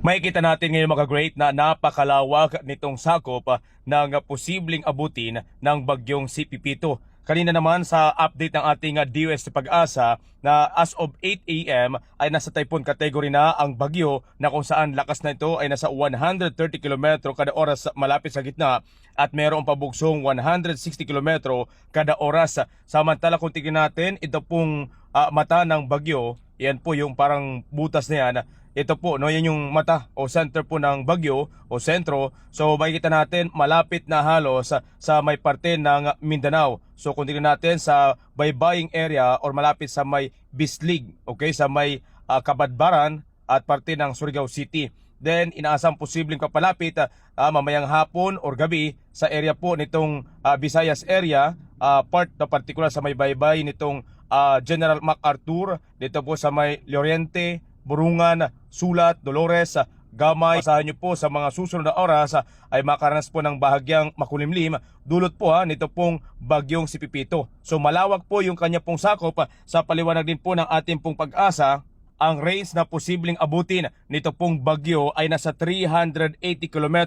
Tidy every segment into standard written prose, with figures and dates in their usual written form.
Makikita natin ngayon mga great na napakalawak nitong sakop ng posibleng abutin ng bagyong si Pipito. Kanina naman sa update ng ating DOST Pag-asa na as of 8 AM ay nasa typhoon category na ang bagyo na kung saan lakas na ito ay nasa 130 km kada oras malapit sa gitna at mayroong pabugsong 160 km kada oras. Samantala kung tingnan natin ito pong mata ng bagyo, yan po yung parang butas na yan. Ito po, no, yan yung mata o center po ng bagyo o sentro. So makikita natin malapit na halos sa may parte ng Mindanao. So kung tingnan natin sa baybaying area or malapit sa may Bislig, okay, sa may Kabadbaran at parte ng Surigao City. Then inaasang posibleng kapalapit mamayang hapon or gabi sa area po nitong Visayas area, part na particular sa may baybay nitong General MacArthur, dito po sa may Llorente, Burungan, Sulat, Dolores, Gamay. Asahan nyo po sa mga susunod na oras ay makaranas po ng bahagyang makulimlim dulot po nito pong bagyong si Pipito. So malawak po yung kanya pong sakop. Sa paliwanag din po ng ating pong Pag-asa, ang range na posibleng abutin nito pong bagyo ay nasa 380 km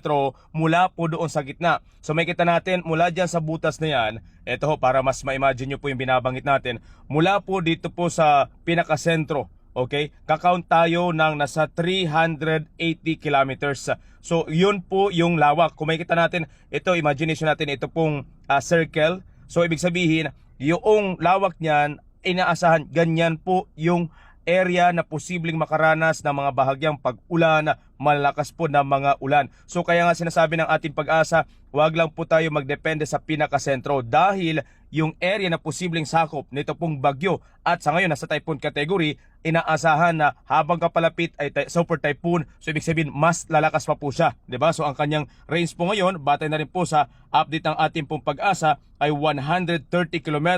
mula po doon sa gitna. So may kita natin mula dyan sa butas na yan, ito ho, para mas ma-imagine nyo po yung binabanggit natin, mula po dito po sa pinakasentro. Okay, kakount tayo ng nasa 380 kilometers. So yun po yung lawak. Kung makikita natin, ito, imagination natin, ito pong circle. So ibig sabihin, yung lawak niyan, inaasahan, ganyan po yung area na posibleng makaranas ng mga bahagyang pag-ulan, malakas po na mga ulan. So kaya nga sinasabi ng ating Pag-asa, wag lang po tayo magdepende sa pinakasentro dahil yung area na posibleng sakop nito pong bagyo at sa ngayon nasa typhoon category, inaasahan na habang kapalapit ay super typhoon. So ibig sabihin mas lalakas pa po siya, 'di ba? So ang kanyang range po ngayon, batay na rin po sa update ng ating pong Pag-asa, ay 130 km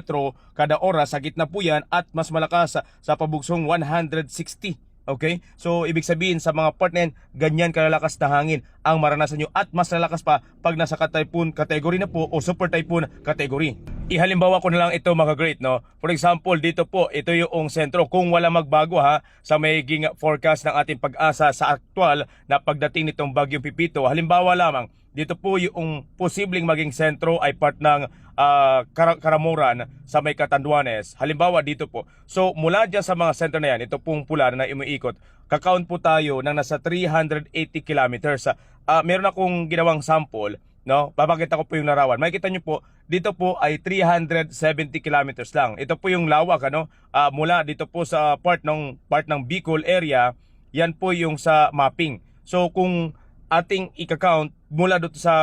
kada oras sa gitna po yan at mas malakas sa pabugsong 160. Okay? So, ibig sabihin sa mga part na yan, ganyan kalalakas na hangin ang maranasan nyo at mas lalakas pa pag nasa typhoon category na po o super typhoon category. Ihalimbawa ko na lang ito mga great, no? For example, dito po, ito yung sentro. Kung wala magbago sa magiging forecast ng ating Pag-asa sa aktual na pagdating nitong bagyong Pipito, halimbawa lamang, dito po yung posibleng maging sentro ay part ng Karamuran sa may Catanduanes. Halimbawa dito po. So mula dyan sa mga center na yan, ito pong pula na umiikot, kakount po tayo ng nasa 380 kilometers. Meron akong ginawang sample, no? Papakita ko po yung larawan. Makikita nyo po, dito po ay 370 kilometers lang. Ito po yung lawak, ano? Mula dito po sa part ng Bicol area, yan po yung sa mapping. So kung ating i-count mula dito sa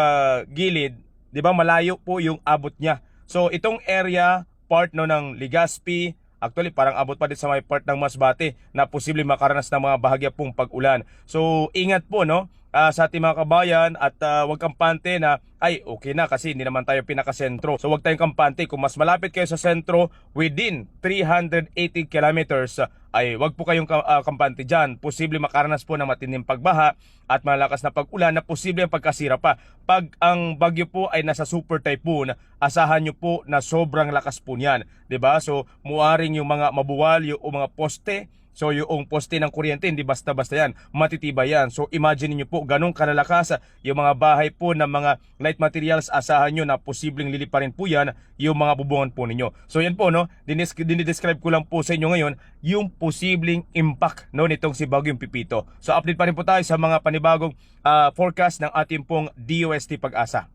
gilid, 'di ba, malayo po yung abot niya. So itong area part ng Legazpi, actually parang abot pa din sa may part ng Masbate na posibleng makaranas ng mga bahagya pong pag-ulan. So ingat po, no, sa ating mga kabayan at wag kampante na ay okay na kasi hindi naman tayo pinakasentro. So wag tayong kampante. Kung mas malapit kayo sa sentro within 380 kilometers, ay wag po kayong kampante dyan. Posible makaranas po ng matinding pagbaha at malakas na pag-ulan na posible ang pagkasira pa. Pag ang bagyo po ay nasa super typhoon, asahan nyo po na sobrang lakas po niyan, 'di ba? So muaring yung mga mabuwal, yung mga poste. So yung poste ng kuryente, hindi basta-basta yan, matitibay yan. So imagine niyo po, ganun kalalakas yung mga bahay po ng mga light materials, asahan nyo na posibleng liliparin po yan yung mga bubungan po ninyo. So yan po, no, dinidescribe ko lang po sa inyo ngayon yung posibleng impact, no, nitong si Bagyong Pipito. So update pa rin po tayo sa mga panibagong forecast ng ating pong DOST Pag-asa.